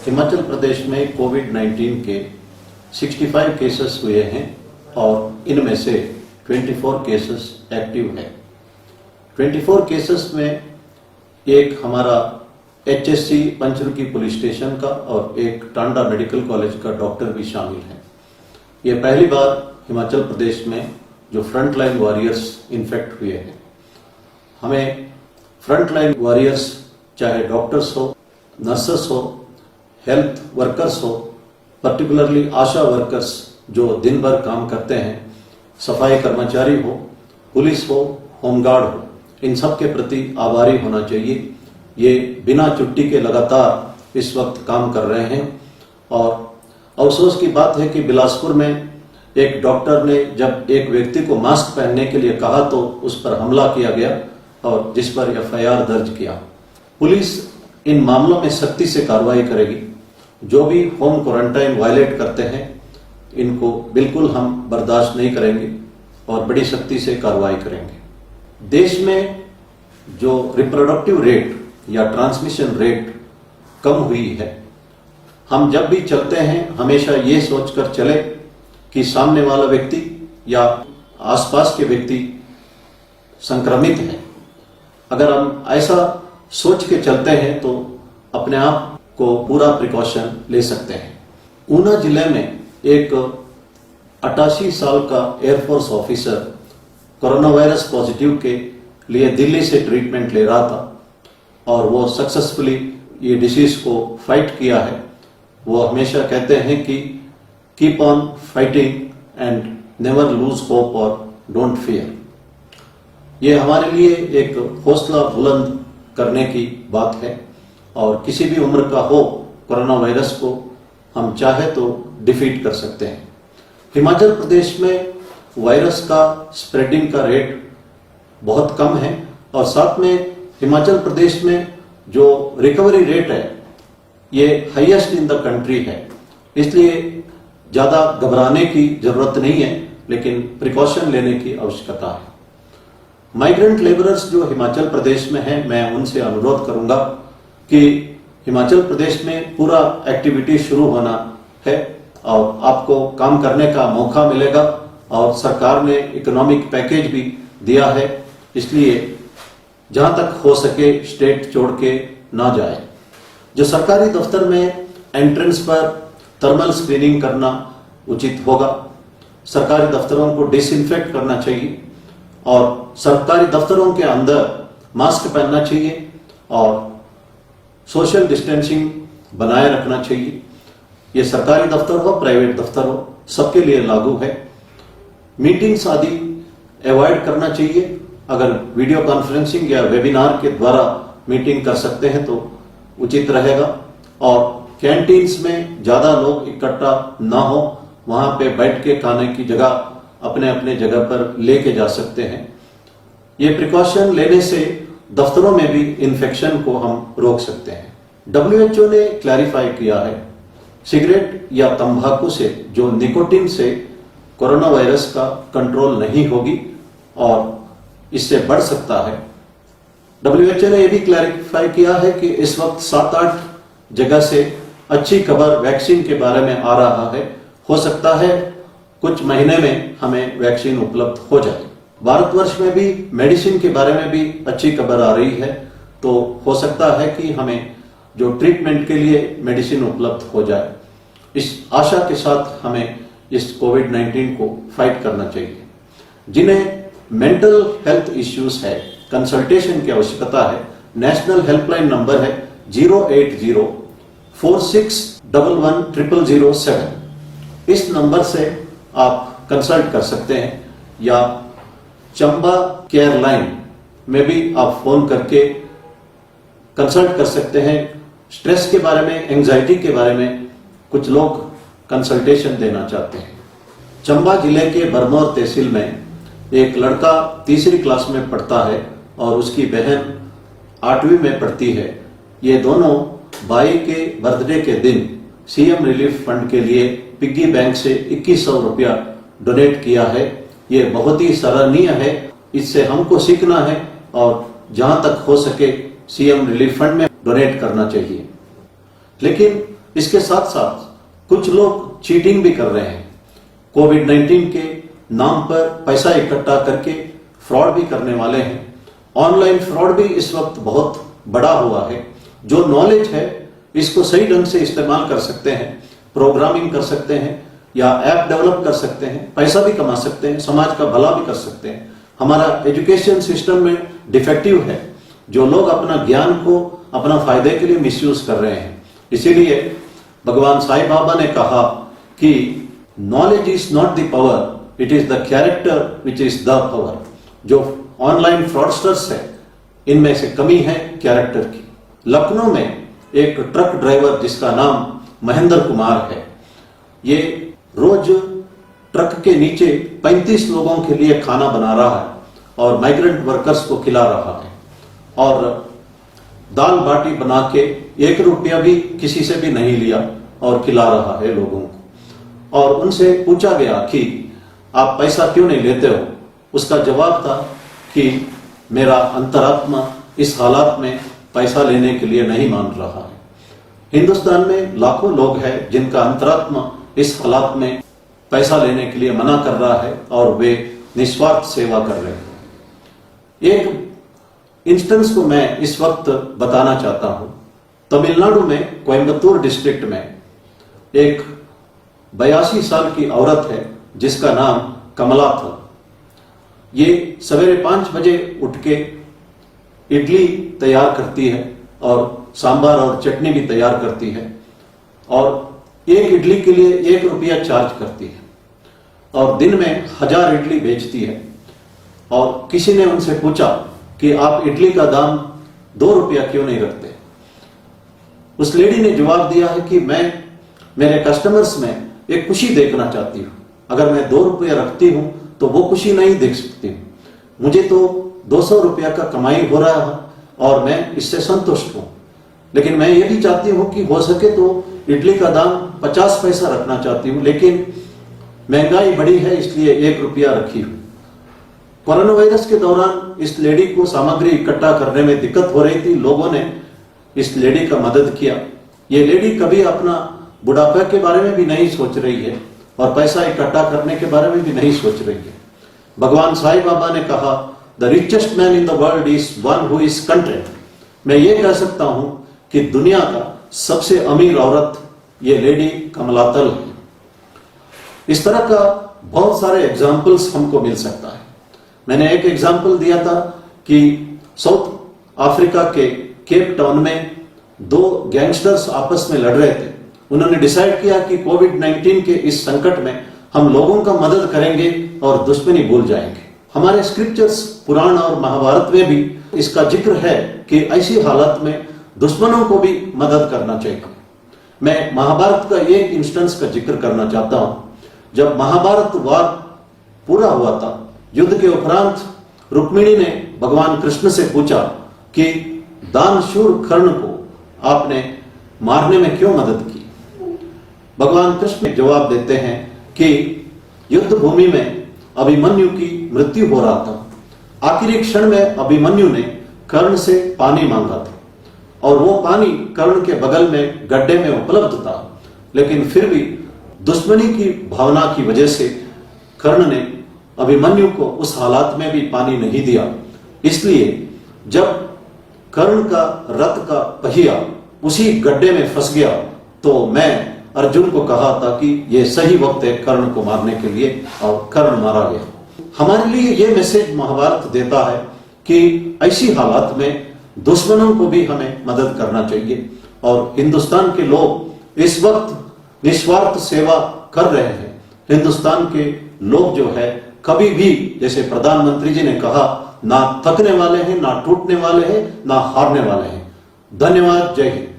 हिमाचल प्रदेश में कोविड-19 के 65 केसेस हुए हैं और इनमें से 24 केसेस एक्टिव है। 24 केसेस में एक हमारा HSC पंचरुखी पुलिस स्टेशन का और एक टांडा मेडिकल कॉलेज का डॉक्टर भी शामिल है। ये पहली बार हिमाचल प्रदेश में जो फ्रंट लाइन वॉरियर्स इन्फेक्ट हुए हैं। हमें फ्रंट लाइन वॉरियर्स चाहे डॉक्टर्स हो, नर्सेस हो, हेल्थ वर्कर्स हो, पर्टिकुलरली आशा वर्कर्स जो दिन भर काम करते हैं, सफाई कर्मचारी हो, पुलिस हो, होमगार्ड हो, इन सब के प्रति आभारी होना चाहिए। ये बिना छुट्टी के लगातार इस वक्त काम कर रहे हैं और अफसोस की बात है कि बिलासपुर में एक डॉक्टर ने जब एक व्यक्ति को मास्क पहनने के लिए कहा तो उस पर हमला किया गया और जिस पर FIR दर्ज किया। पुलिस इन मामलों में सख्ती से कार्रवाई करेगी। जो भी होम क्वारंटाइन वायलेट करते हैं इनको बिल्कुल हम बर्दाश्त नहीं करेंगे और बड़ी सख्ती से कार्रवाई करेंगे। देश में जो रिप्रोडक्टिव रेट या ट्रांसमिशन रेट कम हुई है, हम जब भी चलते हैं हमेशा ये सोचकर चले कि सामने वाला व्यक्ति या आसपास के व्यक्ति संक्रमित है। अगर हम ऐसा सोच के चलते हैं तो अपने आप को पूरा प्रिकॉशन ले सकते हैं। ऊना जिले में एक 88 साल का air force officer corona virus positive के लिए दिल्ली से ट्रीटमेंट ले रहा था और वो सक्सेसफुली ये डिसीज को फाइट किया है। वो हमेशा कहते हैं कि keep on fighting and never lose hope और डोंट फियर। ये हमारे लिए एक हौसला बुलंद करने की बात है और किसी भी उम्र का हो कोरोना वायरस को हम चाहे तो डिफीट कर सकते हैं। हिमाचल प्रदेश में वायरस का स्प्रेडिंग का रेट बहुत कम है और साथ में हिमाचल प्रदेश में जो रिकवरी रेट है ये हाईएस्ट इन द कंट्री है। इसलिए ज्यादा घबराने की जरूरत नहीं है, लेकिन प्रिकॉशन लेने की आवश्यकता है। माइग्रेंट लेबरर्स जो हिमाचल प्रदेश में हैं, मैं उनसे अनुरोध करूंगा कि हिमाचल प्रदेश में पूरा एक्टिविटी शुरू होना है और आपको काम करने का मौका मिलेगा और सरकार ने इकोनॉमिक पैकेज भी दिया है। इसलिए जहां तक हो सके स्टेट छोड़ के ना जाए। जो सरकारी दफ्तर में एंट्रेंस पर थर्मल स्क्रीनिंग करना उचित होगा। सरकारी दफ्तरों को डिसइंफेक्ट करना चाहिए और सरकारी दफ्तरों के अंदर मास्क पहनना चाहिए और सोशल डिस्टेंसिंग बनाए रखना चाहिए। ये सरकारी दफ्तर हो, प्राइवेट दफ्तर हो, सबके लिए लागू है। मीटिंग्स आदि अवॉइड करना चाहिए। अगर वीडियो कॉन्फ्रेंसिंग या वेबिनार के द्वारा मीटिंग कर सकते हैं तो उचित रहेगा और कैंटीन्स में ज्यादा लोग इकट्ठा ना हो, वहां पे बैठ के खाने की जगह अपने अपने जगह पर लेके जा सकते हैं। ये प्रिकॉशन लेने से दफ्तरों में भी इन्फेक्शन को हम रोक सकते हैं। WHO ने क्लैरिफाई किया है सिगरेट या तंबाकू से जो निकोटीन से कोरोना वायरस का कंट्रोल नहीं होगी और इससे बढ़ सकता है। WHO ने यह भी क्लैरिफाई किया है कि इस वक्त 7-8 जगह से अच्छी खबर वैक्सीन के बारे में आ रहा है। हो सकता है कुछ महीने में हमें वैक्सीन उपलब्ध हो जाए। भारतवर्ष में भी मेडिसिन के बारे में भी अच्छी खबर आ रही है, तो हो सकता है कि हमें जो ट्रीटमेंट के लिए मेडिसिन उपलब्ध हो जाए। इस आशा के साथ हमें इस कोविड-19 को फाइट करना चाहिए। जिन्हें मेंटल हेल्थ इश्यूज है, कंसल्टेशन की आवश्यकता है, नेशनल हेल्पलाइन नंबर है 08046110007। इस नंबर से आप कंसल्ट कर सकते हैं या चंबा केयर लाइन में भी आप फोन करके कंसल्ट कर सकते हैं। स्ट्रेस के बारे में, एंजाइटी के बारे में कुछ लोग कंसल्टेशन देना चाहते हैं। चंबा जिले के बरमौर तहसील में एक लड़का 3री क्लास में पढ़ता है और उसकी बहन 8वीं में पढ़ती है। ये दोनों भाई के बर्थडे के दिन CM रिलीफ फंड के लिए पिग्गी बैंक से 2100 रुपया डोनेट किया है। ये बहुत ही सराहनीय है। इससे हमको सीखना है और जहां तक हो सके CM रिलीफ फंड में डोनेट करना चाहिए। लेकिन इसके साथ साथ कुछ लोग चीटिंग भी कर रहे हैं। कोविड-19 के नाम पर पैसा इकट्ठा करके फ्रॉड भी करने वाले हैं। ऑनलाइन फ्रॉड भी इस वक्त बहुत बड़ा हुआ है। जो नॉलेज है इसको सही ढंग से इस्तेमाल कर सकते हैं, प्रोग्रामिंग कर सकते हैं या ऐप डेवलप कर सकते हैं, पैसा भी कमा सकते हैं, समाज का भला भी कर सकते हैं। हमारा एजुकेशन सिस्टम में डिफेक्टिव है। जो लोग अपना ज्ञान को अपना फायदे के लिए मिसयूज कर रहे हैं। इसीलिए भगवान साईं बाबा ने कहा कि knowledge is not the power, it is the character which is the power. जो ऑनलाइन फ्रॉडस्टर्स है इनमें से कमी है कैरेक्टर की। लखनऊ में एक ट्रक ड्राइवर जिसका नाम महेंद्र कुमार है, ये रोज ट्रक के नीचे 35 लोगों के लिए खाना बना रहा है और माइग्रेंट वर्कर्स को खिला रहा है और दाल बाटी बना के 1 रुपया भी किसी से भी नहीं लिया और खिला रहा है लोगों को। और उनसे पूछा गया कि आप पैसा क्यों नहीं लेते हो? उसका जवाब था कि मेरा अंतरात्मा इस हालात में पैसा लेने के लिए नहीं मान रहा है। हिंदुस्तान में लाखों लोग हैं जिनका अंतरात्मा इस हालात में पैसा लेने के लिए मना कर रहा है और वे निस्वार्थ सेवा कर रहे हैं। एक इंस्टेंस को मैं इस वक्त बताना चाहता हूं। तमिलनाडु में कोयम्बतूर डिस्ट्रिक्ट में एक 82 साल की औरत है जिसका नाम कमला था। ये सवेरे 5 बजे उठ के इडली तैयार करती है और सांभर और चटनी भी तैयार करती है और एक इडली के लिए 1 रुपया चार्ज करती है और दिन में 1000 इडली बेचती है। और किसी ने उनसे पूछा कि आप इडली का दाम 2 रुपया क्यों नहीं रखते? उस लेडी ने जवाब दिया है कि मैं मेरे कस्टमर्स में एक खुशी देखना चाहती हूं। अगर मैं 2 रुपया रखती हूं तो वो खुशी नहीं देख सकती हूं। मुझे तो 200 रुपया का कमाई हो रहा है और मैं इससे संतुष्ट हूं, लेकिन मैं ये भी चाहती हूं कि हो सके तो इडली का दाम 50 पैसा रखना चाहती हूं, लेकिन महंगाई बढ़ी है इसलिए 1 रुपया रखी हूं। कोरोना वायरस के दौरान इस लेडी को सामग्री इकट्ठा करने में दिक्कत हो रही थी। लोगों ने इस लेडी का मदद किया। ये लेडी कभी अपना बुढ़ापे के बारे में भी नहीं सोच रही है और पैसा इकट्ठा करने के बारे में भी नहीं सोच रही है। भगवान साईं बाबा ने कहा, the richest man in the world is one who is content. मैं ये कह सकता हूं कि दुनिया का सबसे अमीर औरत ये लेडी कमलातल है। इस तरह का बहुत सारे एग्जाम्पल्स हमको मिल सकता है। मैंने एक एग्जाम्पल दिया था कि साउथ अफ्रीका के केप टाउन में 2 गैंगस्टर्स आपस में लड़ रहे थे। उन्होंने डिसाइड किया कि कोविड-19 के इस संकट में हम लोगों का मदद करेंगे और दुश्मनी भूल जाएंगे। हमारे स्क्रिप्चर्स पुराण और महाभारत में भी इसका जिक्र है कि ऐसी हालत में दुश्मनों को भी मदद करना चाहिए। मैं महाभारत का एक इंस्टेंस का जिक्र करना चाहता हूं। जब महाभारत वार पूरा हुआ था, युद्ध के उपरांत रुक्मिणी ने भगवान कृष्ण से पूछा कि दानशूर कर्ण को आपने मारने में क्यों मदद की? भगवान कृष्ण जवाब देते हैं कि युद्ध भूमि में अभिमन्यु की मृत्यु हो रहा था। आखिरी क्षण में अभिमन्यु ने कर्ण से पानी मांगा था और वो पानी कर्ण के बगल में गड्ढे में उपलब्ध था, लेकिन फिर भी दुश्मनी की भावना की वजह से कर्ण ने अभिमन्यु को उस हालात में भी पानी नहीं दिया। इसलिए जब कर्ण का रथ का पहिया उसी गड्ढे में फंस गया तो मैं अर्जुन को कहा था कि यह सही वक्त है कर्ण को मारने के लिए, और कर्ण मारा गया। हमारे लिए यह मैसेज महाभारत देता है कि ऐसी हालात में दुश्मनों को भी हमें मदद करना चाहिए। और हिंदुस्तान के लोग इस वक्त निस्वार्थ सेवा कर रहे हैं। हिंदुस्तान के लोग जो है कभी भी, जैसे प्रधानमंत्री जी ने कहा, ना थकने वाले हैं, ना टूटने वाले हैं, ना हारने वाले हैं। धन्यवाद। जय हिंद।